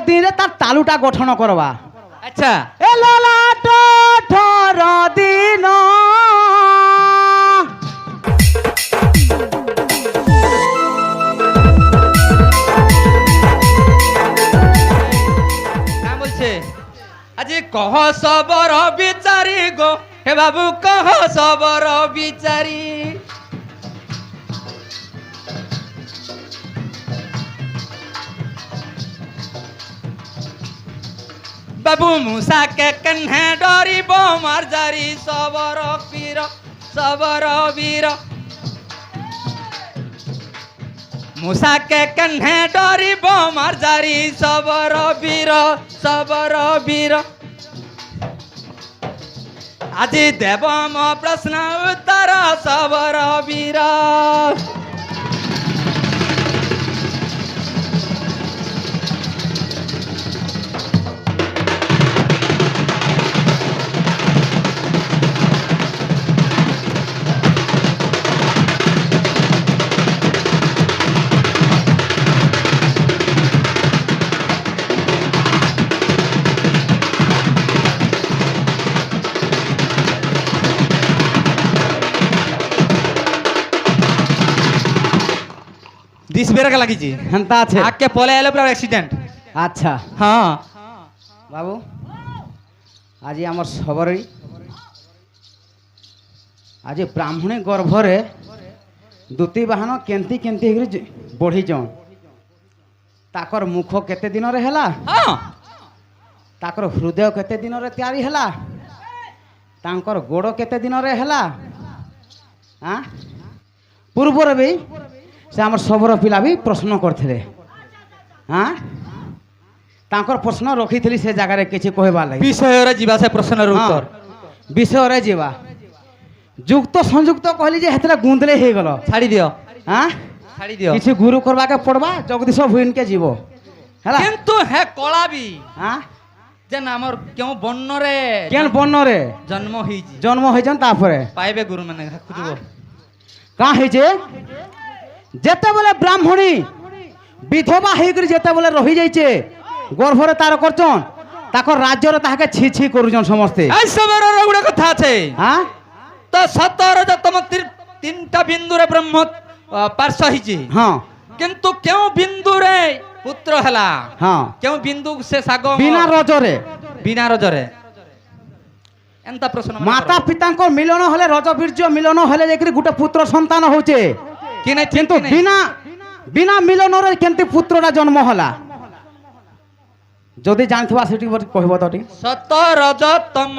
দিনে তার তালুটা গঠন করবা। আচ্ছা এ ললাট 18 দিন না বলছে আজি কহ সবর বিচারি গো হে বাবু কহ সবর বিচারি বাবু মুসা কে কন্হে ডরিব মার জারি সবর বীর সবর বীর মুসা কে কন্হে ডরিব মার জারি সবর বীর সবর বীর আজি দেব মো প্রশ্ন উত্তর সবর বীর দিস বেরকা লাগিছি হেনতা আছে। আকে পলে এলো পুরা অ্যাক্সিডেন্ট আচ্ছা হ্যাঁ বাবু আজি আমার সবরই আজি ব্রাহ্মণী গর্ভরে দুতি বাহন কেন্তি কেন্তি হইকি বঢ়িছন। তাকর মুখ কেতে দিনরে হেলা, হ্যাঁ তাকর হৃদয় কেতে দিনরে তৈরি হেলা, তাঙ্কর গোড় কেতে দিনরে হেলা। হ্যাঁ পূর্বরে বি সে আমার সবর পিলা বি প্রশ্ন করଥିଲେ। হ্যাঁ তাঙ্কর প্রশ্ন রখিଥିଲି সে জায়গায় কিছু কহবার লাগি। বিষয়রে ଯିବା ସେ ପ୍ରଶ୍ନର ଉତ୍ତର বিষୟରେ ଯିବା। যুক্ত সংযুক্ত কহিলি যে হেতরে গুঁদলে হয়ে গেল। ଛାଡି ଦିଅ হ্যাঁ ଛାଡି ଦିଅ কিছু গুরু করবাকে পড়বা জগদীশ ভুইনকে যাব হেলা। কিন্তু হে কলা বি হ্যাঁ যেন আমার কেউ বন্যরে কেন বর্ণরে জন্ম হইছি জন্ম হয়েছেন তারপরে পাইবে গুরু মানে খুঁজব কাঁ হয়েছে যেতেবেলে ব্রাহ্মণী বিধবা হইকরি যেতেবেলে রহি যাইছে গর্ভরে তার করছন তাকর রাজ্যরে তাহাকে ছি ছি করুছন সমস্তে। এই সবের গুড়া কথা আছে হ্যাঁ তো 17 তম তিনটা বিন্দুরে ব্রহ্ম পার্শ্ব হইছে হ্যাঁ কিন্তু কেউ বিন্দুরে পুত্র হেলা হ্যাঁ কেউ বিন্দু সে সাগ বিনা রজরে বিনা রজরে এন্তা প্রশ্ন মাতা পিতাঙ্ক মিলন হলে রজবীর্য মিলন হলে যাই গোটে পুত্র সন্তান হচ্ছে কি নাই কিন্তু বিনা বিনা মিলনরে কেমতি পুত্রটা জন্ম হলা যদি জানিথবা সেটি কহিব তো ঠিক। 17 তম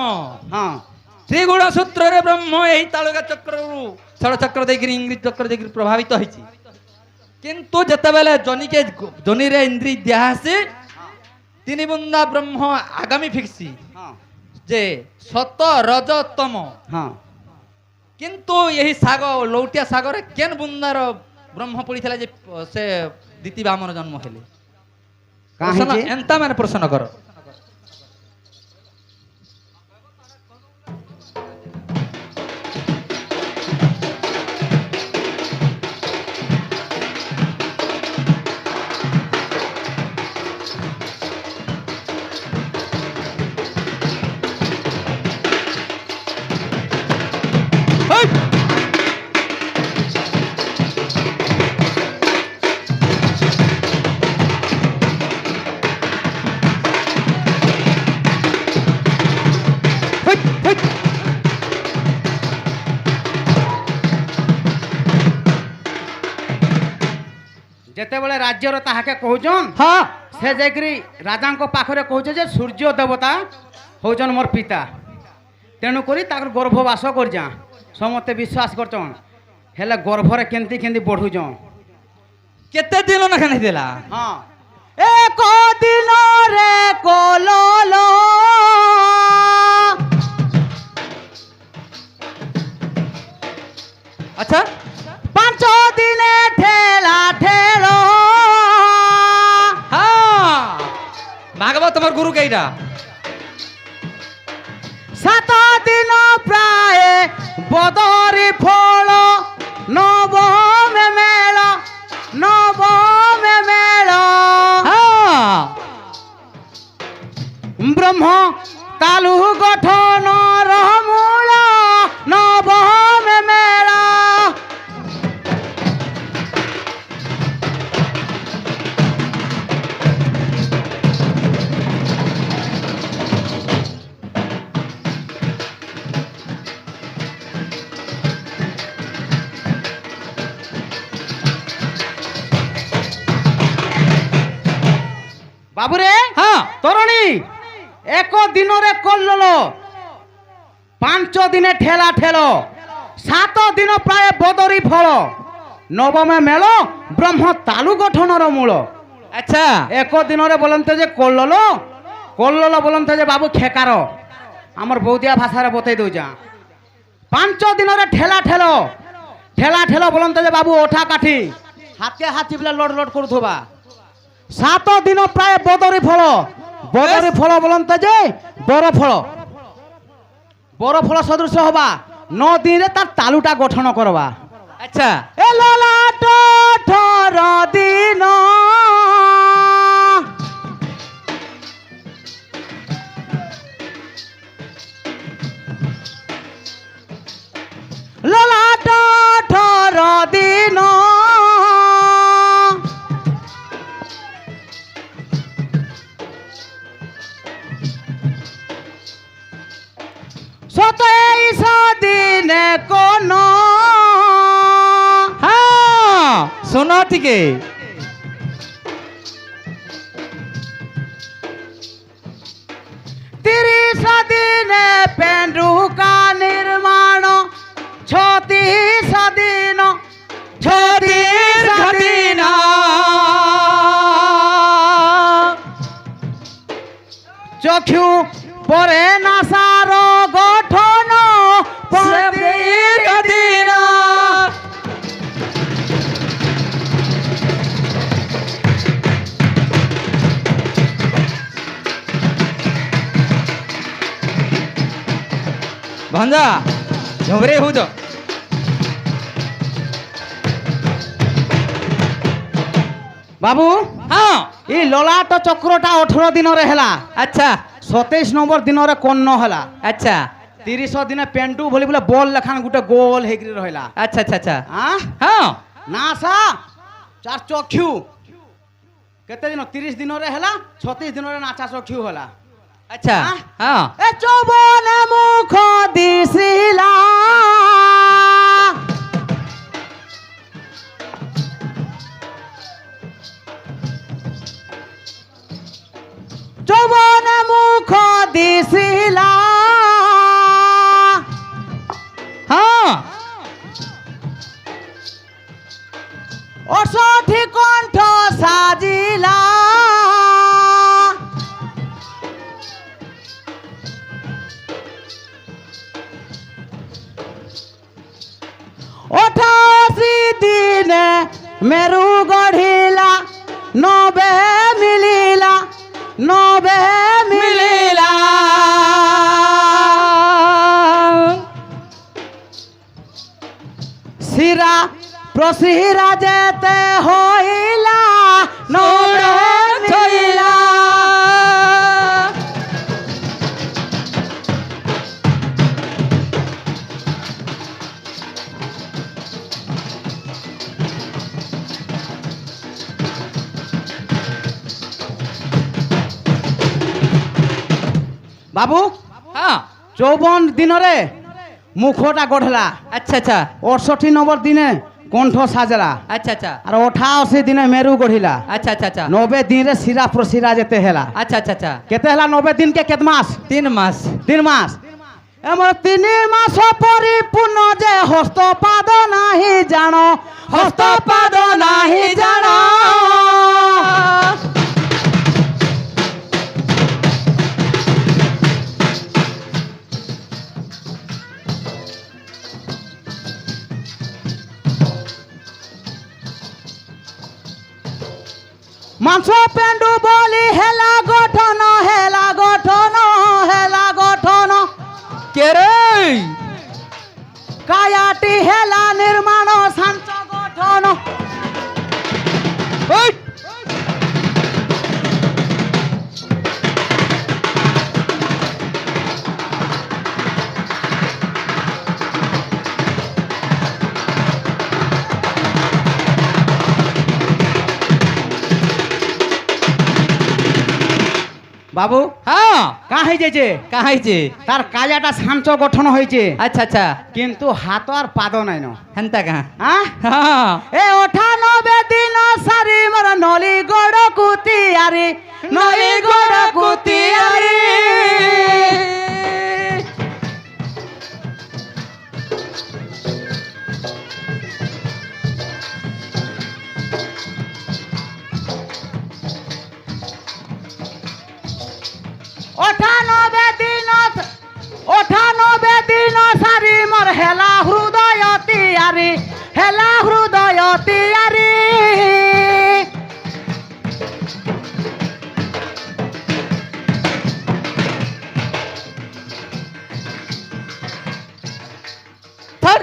হ্যাঁ ত্রিগুণ সূত্রে ব্রহ্ম এই তালুকা চক্রু ষড় চক্র দেখি ইংরেজ চক্র দেখি প্রভাবিত হয়েছে কিন্তু যেতবেলে জনিকে জনিরে ইন্দ্রি দিয়া আছে তিনি বুন্দা ব্রহ্ম আগামী ফিক্সি হ্যাঁ যে 17 তম হ্যাঁ কিন্তু এই সাগ লৌটিয়া সাগরে কেন বুন্দার ব্রহ্ম পড়িଥିଲା যে সে দ্বিতীয় বামর জন্ম হেলে কাহিঁচে এন্তা মানে প্রশ্ন কর যেতবেলে রাজ্যর তাহাকে কহুছন হ্যাঁ সে যাইকরি রাজাঙ্ক পাখরে কହୁছে যে সূর্য দেবতা হউছন মোর পিতা তেণু করি তাকর গর্ভবাস করযা সমস্তে বিশ্বাস করছন হেলে গর্ভরে কেমতি কেমতি বঢ়ুছন। কেতে দিন না খানি দিলা হ্যাঁ এক দিন রে কলল আচ্ছা 5 দিনে ঠেলা ঠেল হ্যাঁ মাগবা তোমার গুরু কেইটা 7 দিন প্রায় বদরি ফল নবমে মেল নবমে মেল। হ্যাঁ ব্রহ্ম তালু গঠন রমূল নবম মেলা। বাবুরে হ্যাঁ তরণী এক দিনরে কল্লোল, 5 দিনে ঠেলা ঠেল, 7 দিন প্রায় বদরি ফল, নবমে মেল ব্রহ্ম তালু গঠনর মূল। আচ্ছা এক দিনরে বলতে যে কল্লোল, কল্লোল বলতে যে বাবু খেকার, আমার বৌদিয়া ভাষারে বতাই দৌছা। 5 দিনরে ঠেলা ঠেল, ঠেলা ঠেল বলতে যে বাবু ওঠা কাঠি, হাতে হাত চিপলে লড লড করুথবা। 7 দিন প্রায় বদরি ফল, বদরি ফল বলতে যে বড় ফল, বড় ফল সদৃশ হবা। 9 দিনে তার তালুটা গঠন করবা। আচ্ছা এ ললাট 18 দিন, ললাট 18 দিন, সতেইশ দিনে কোন, হ্যাঁ শোনো টিকে 30 দিনে পেন্ডুকা নির্মাণ, 36 দিন, 36 দিন, চক্ষু পরে নাসার গঠন, 35 দিন। ভঞ্জা ঝবরে হুজ বাবু হ্যাঁ এই ললাট চক্রটা 18 দিনরে হেলা, আচ্ছা 27 নম্বর দিনরে কন্ন হেলা, আচ্ছা 30 দিনে পেন্টু ভলি বলে বল লেখান গোটে গোল হেগরি রহিলা। আচ্ছা আচ্ছা আচ্ছা আহ হ্যাঁ নাসা চার চক্ষু কেতে দিন 30 দিনরে হেলা, 36 দিনরে নাচা চক্ষু হেলা। আচ্ছা হ্যাঁ এ চৌবনে মুখ দিছিলা, চৌবনে মুখ দিছিলা, হ্যাঁ অসঠি কণ্ঠ সাজিলা, অঠাশি দিনে মেরু গঢ়িলা, 90 মিলিলা, 90 মিলিলা, শিরা প্রশিরা যেতে হইলা, 90 মিলিলা। বাবু হ্যাঁ 54 দিনরে মুখটা গঢ়লা, আচ্ছা আচ্ছা 68 নম্বর দিনে কণ্ঠ সাজলা, আচ্ছা আচ্ছা আর 88 দিনে মেরু গঢ়িলা, আচ্ছা আচ্ছা আচ্ছা 90 দিনে শিরা প্রশিরা যেতে হেলা। আচ্ছা আচ্ছা আচ্ছা কেতে হেলা 90 দিনকে কেত মাস? 3 মাস 3 মাস। এমন 3 মাস পরিপূর্ণ যে হস্তপাদ নাহি জান, হস্তপাদ নাহি জান, মাংস পেন্ডু বলি হেলা গঠন, হেলা গঠন, হেলা গঠন, কে রে কায়াটি হেলা নির্মাণ, সাঞ্চ গঠন। ওই বাবু হ্যাঁ কা হয়ে যাইছে কাহাইছে তার কাজাটা সাঞ্চ গঠন হয়েছে আচ্ছা আচ্ছা কিন্তু হাত আর পাদ নাই ন হেন্তা কাহা হ্যাঁ হ্যাঁ এ 98 দিন সারি মোর নলি গড় কুতিয়ারি নলি গড় কুতিয়ারি অঠানবে দিন সারি মোর হেলা হৃদয় তিয়ারি হেলা হৃদয় তিয়ারি ধর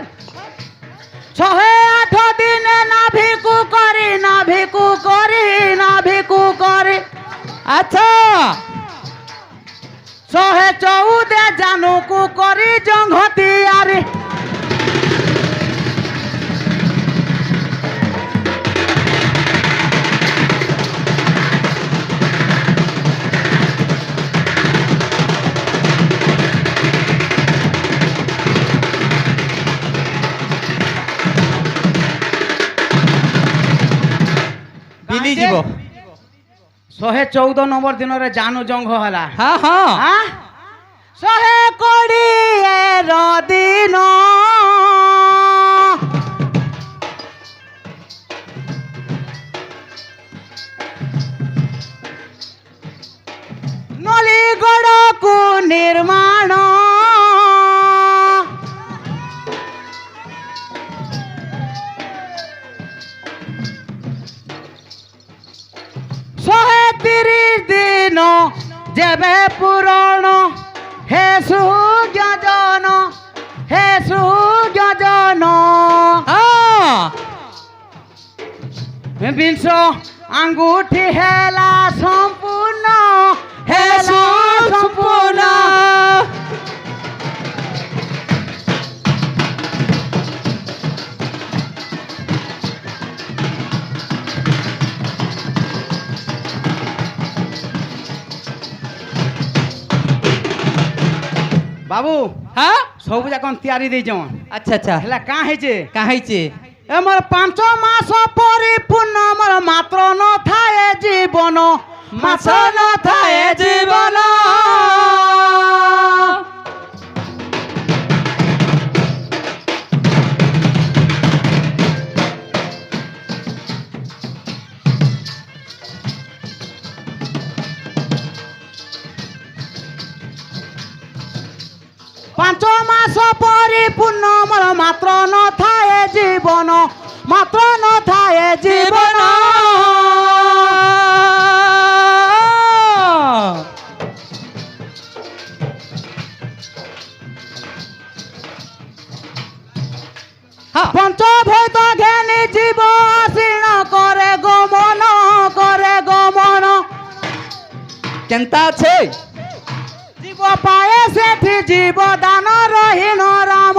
108 দিনে নাভিকু করি নাভিকু করি নাভিকু করি আচ্ছা 114 জানুকু করি জংঘতিয়ারি বিলি যাব 114 নম্বর দিনরে জানু জঙ্ঘ হেলা হ্যাঁ হ্যাঁ হ্যাঁ 120 দিন নলিগড়কু নির্মাণ শহে 30 দিন যেবে পুরণ হে সুজন হে সুজন হ্যাঁ বিংশ আঙ্গুঠি হেলা সম্পূর্ণ হেলা সম্পূর্ণ বাবু হ্যাঁ সবু যাক তৈরি ଦେଇଛ আচ্ছা আচ্ছা হেলা কাঁ ହେଇছে কাহাইছে এমর 5 মাস পরিপূর্ণ আমার মাত্র নথায়ে জীবন মাছ নথায়ে জীবন পাঁচ মাস পরিপূর্ণ আমার মাত্র নথায়ে জীবন মাত্র নথায়ে জীবন হ্যাঁ পঞ্চভূত জ্ঞানী জীব আসীন করে গমন কেনতা আছে জীব পায়ে সেঠি জীব দান রহিন রাম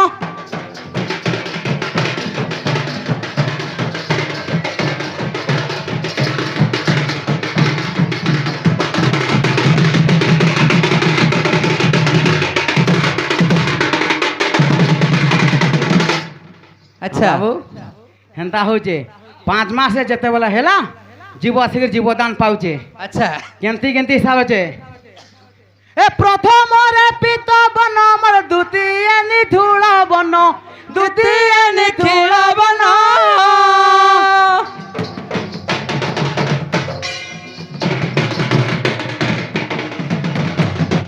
আচ্ছা বাবু হেন্তা হচ্ছে 5 মাসে যেতেবেলা হেলা জীব আসিকি জীবদান পাউছে আচ্ছা কেমতি কেমতি হিসাব আছে এ প্রথমরে পিত বন আমার দ্বিতীয় নিধুল বন দ্বিতীয় নিধুল বন